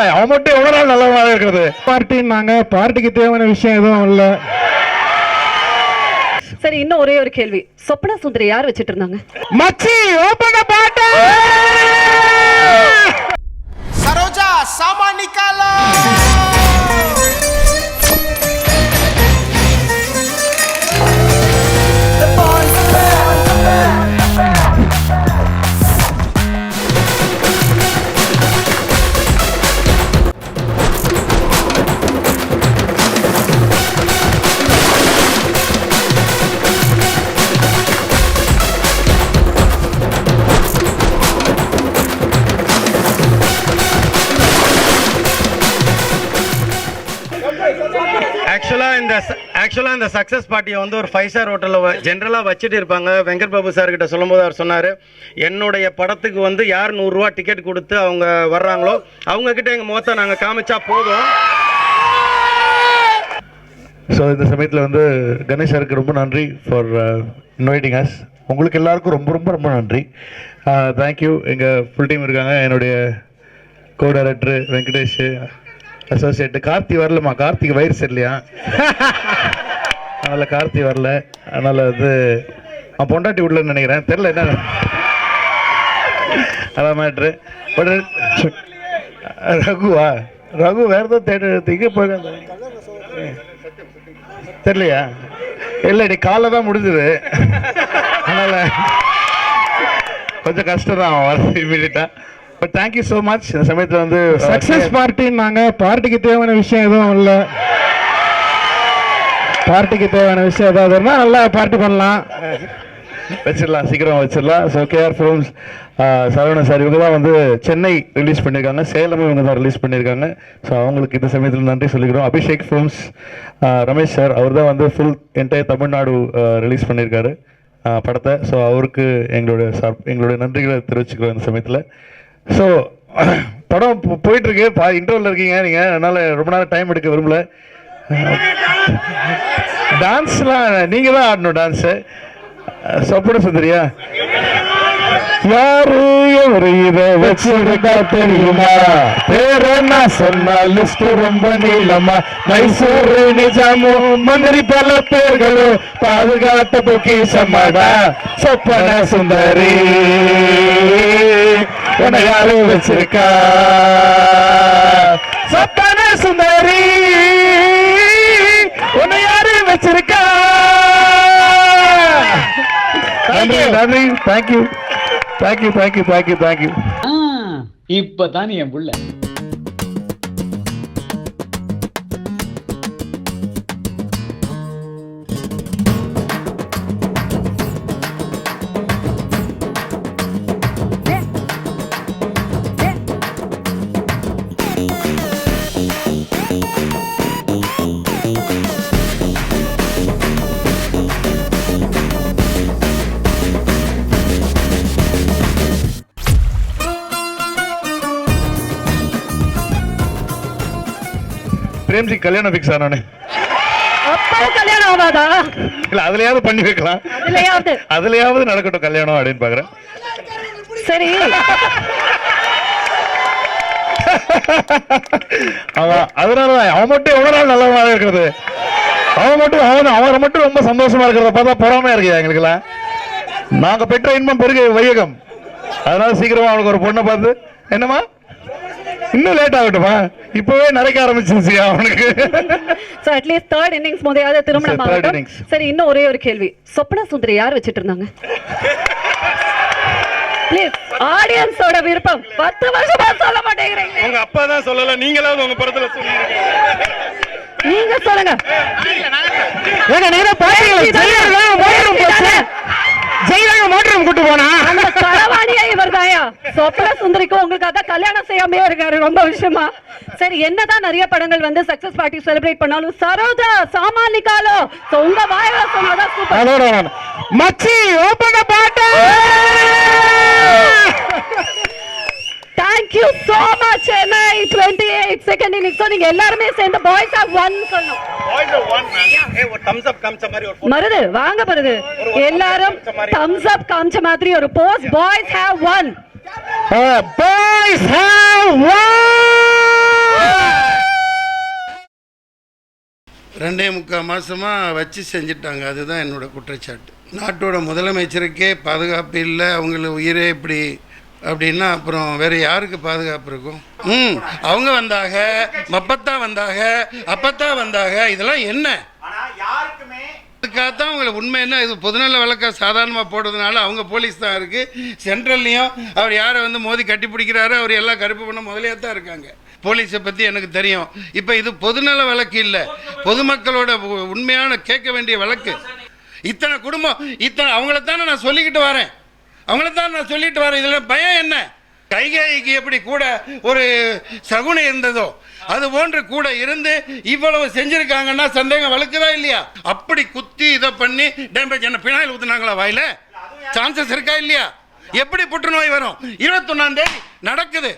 அவன் மட்டும் எவ்வளவு நாள் நல்லவா இருக்கிறது? பார்ட்டின்னாங்க, பார்ட்டிக்கு தேவையான விஷயம் எதுவும் இல்ல. சரி, இன்னும் ஒரே ஒரு கேள்வி. சொப்பன சுந்தரி யார் வச்சிட்டு இருந்தாங்க? மச்சி ஓபன் பாட்டு சரோஜா சாமா நிக்காலோ. ஆக்சுவலாக இந்த சக்ஸஸ் பார்ட்டியை வந்து ஒரு 5 ஸ்டார் ஹோட்டலில் ஜென்ரலாக வச்சுட்டு இருப்பாங்க. வெங்கட் பாபு சார்கிட்ட சொல்லும்போது அவர் சொன்னார், என்னுடைய படத்துக்கு வந்து யார் 100 ரூபா டிக்கெட் கொடுத்து அவங்க வர்றாங்களோ அவங்கக்கிட்ட எங்கள் முகத்தை நாங்கள் காமிச்சா போதும். ஸோ இந்த சமயத்தில் வந்து கணேஷ் சாருக்கு ரொம்ப நன்றி ஃபார் இன்வைட்டிங் அஸ். உங்களுக்கு எல்லாருக்கும் ரொம்ப ரொம்ப ரொம்ப நன்றி. தேங்க்யூ. எங்கள் ஃபுல் டீம் இருக்காங்க. என்னுடைய co director Venkatesh, associate Karthi Varalamma. கார்த்திக்கு வயிறு சரியில்லையா, அதனால் கார்த்தி வரல. அதனால் வந்து அவன் பொண்டாட்டி விடலன்னு நினைக்கிறேன், தெரில என்ன அதான் மேட்ரு. பட் ரகுவா, ரகு வேறு ஏதோ தேட்டத்துக்கு போய் தெரியலையா? இல்லைடி, காலைல தான் முடிஞ்சுது. அதனால் கொஞ்சம் கஷ்டம் தான் அவன் வர இமீடியட்டாக. But thank you so much. இந்த சமயத்தில் வந்து சக்ஸஸ் பார்ட்டின்னாங்க, பார்ட்டிக்கு தேவையான விஷயம் எதுவும் இல்லை. பார்ட்டிக்கு தேவையான விஷயம் ஏதாவது இருந்தால் நல்லா பார்ட்டி பண்ணலாம், வச்சிடலாம், சீக்கிரம் வச்சிடலாம். So KR films Saravanan sir இவங்க தான் வந்து சென்னை ரிலீஸ் பண்ணியிருக்காங்க, சேலமும் இவங்க தான் ரிலீஸ் பண்ணியிருக்காங்க. ஸோ அவங்களுக்கு இந்த சமயத்தில் நன்றி சொல்லிக்கிறோம். அபிஷேக் ஃபிலிம்ஸ் ரமேஷ் சார், அவர் தான் வந்து ஃபுல் என்டையர் தமிழ்நாடு ரிலீஸ் பண்ணியிருக்காரு படத்தை. ஸோ அவருக்கு எங்களுடைய நன்றிகளை தெரிவிச்சுக்கிறோம் இந்த சமயத்தில். ஸோ படம் போயிட்டுருக்கு, இன்டர்வலில் இருக்கீங்க நீங்கள், அதனால் ரொம்ப நேரம் டைம் எடுக்க விரும்பல. டான்ஸ்லாம் நீங்கள் தான் ஆடணும். டான்ஸு சொப்பன சுந்தரியா யாரு எவரு இதை வச்சிருக்கா தெரியுமா? பேர் என்ன சொன்னா லிஸ்ட் ரொம்ப நீளமா. மைசூரு நிஜாமும் மந்திரி பல பேர்களும் பாதுகாத்த பொக்கிஷமாடா சொப்பன சுந்தரி. உன்னை யாரு வச்சிருக்கா சொப்பன சுந்தரி? உன்னை யாரு வச்சிருக்கா? நன்றி நன்றி. Thank you thank you thank you thank you thank you. இப்பதான் என் புள்ள பிரேம்ஜி கல்யாணம் ஃபிக்ஸ் ஆனானே. கல்யாணம் ஆகாதா? இல்ல அதுலயாவது பண்ணி வைக்கலாம், அதுலயாவது நடக்கட்டும் கல்யாணம் அப்படின்னு பாக்குறேன். சரி, அதனாலதான் அவன் மட்டும் எவ்வளவு நாள் நல்லவா இருக்கிறது? அவரை மட்டும் ரொம்ப சந்தோஷமா இருக்கிறத பார்த்தா பொறாமையா இருக்கு எங்களுக்கு எல்லாம். நாங்க பெற்ற இன்பம் பெருக வையகம். அதனால சீக்கிரமா அவனுக்கு ஒரு பொண்ணை பார்த்து, என்னமா இன்னும் லேட் ஆகட்டுமா, இப்பவே நிறைய ஆரம்பிச்சிருச்சு அவனுக்கு. சோ அட்லீஸ்ட் தேர்ட் இன்னிங்ஸ் முதல்ல திருமணம் ஆகட்டும். சரி, இன்னும் ஒரே ஒரு கேள்வி. சொப்பன சுந்தரி யார் வச்சிட்டு இருந்தாங்க? ப்ளீஸ், ஆடியன்ஸோட விருப்பம். 10 வருஷமா சொல்ல மாட்டேங்கிறீங்க. உங்க அப்பா தான் சொல்லல, நீங்களாவது உங்க படத்துல சொல்லுங்க. நீங்க சொல்லுங்க. ஏங்க நீங்க பாத்தீங்களா ஜெயிலாக மோட்டரும் கூட்டு போனா அந்த களவாணியா இவர்தாயா? சொப்பன சுந்தரிக்கு உங்களுக்காக கல்யாணம் செய்யாமே இருக்காரு ரொம்ப விஷயமா. சரி, என்னதான் நிறைய படங்கள் வந்து சக்சஸ் பார்ட்டி செலிப்ரேட் பண்ணாலும் சரோஜா சாமானிக்காலோ உங்க வாயில சொன்னாதான் சூப்பர். மச்சி ஓபன் பாட்டு. Thank you so much Chennai 28 second innings. So நீங்க எல்லாரும் சேர்ந்து boys have won சொல்லணும். Boys have won man. ஏய் ஒரு thumbs up காமிச்ச மாதிரி ஒரு மருது வாங்க மருது. எல்லாரும் thumbs up காமிச்ச மாதிரி ஒரு Bose. Boys have won. Boys have won! 2.25 மாதமாக வச்சு செஞ்சிட்டாங்க. அதுதான் என்னோட குற்றச்சாட்டு. நாட்டோட முதலமைச்சருக்கே பாதுகாப்பு இல்லை, அவங்கள உயிரே இப்படி அப்படின்னா அப்புறம் வேறு யாருக்கு பாதுகாப்பு இருக்கும்? அவங்க வந்தாக, மப்பத்தா வந்தாக, அப்பத்தா வந்தாக, இதெல்லாம் என்ன? அதுக்காகத்தான் அவங்கள உண்மை என்ன, இது பொதுநல வழக்கை சாதாரணமாக போடுறதுனால அவங்க போலீஸ் தான் இருக்குது. சென்ட்ரல்லையும் அவர் யாரை வந்து மோதி கட்டி பிடிக்கிறாரோ அவர் எல்லாம் கருப்பு பண்ண முதலே தான் இருக்காங்க. போலீஸை பற்றி எனக்கு தெரியும். இப்போ இது பொதுநல வழக்கு இல்லை, பொதுமக்களோட உண்மையான கேட்க வேண்டிய வழக்கு. இத்தனை குடும்பம், இத்தனை அவங்கள தானே நான் சொல்லிக்கிட்டு வரேன், இதில் பயம் என்ன? கைகேயிக்கு எப்படி கூட ஒரு சகுனை இருந்ததோ அது போன்று கூட இருந்து இவ்வளவு செஞ்சிருக்காங்கன்னா சந்தேகம் வழக்குதா இல்லையா? அப்படி குத்தி இதை பண்ணி டேமேஜ் என்ன பினாயில் ஊத்துனாங்களா வாயில? சான்சஸ் இருக்கா இல்லையா? எப்படி புற்றுநோய் வரும்? 21ஆம் தேதி நடக்குது.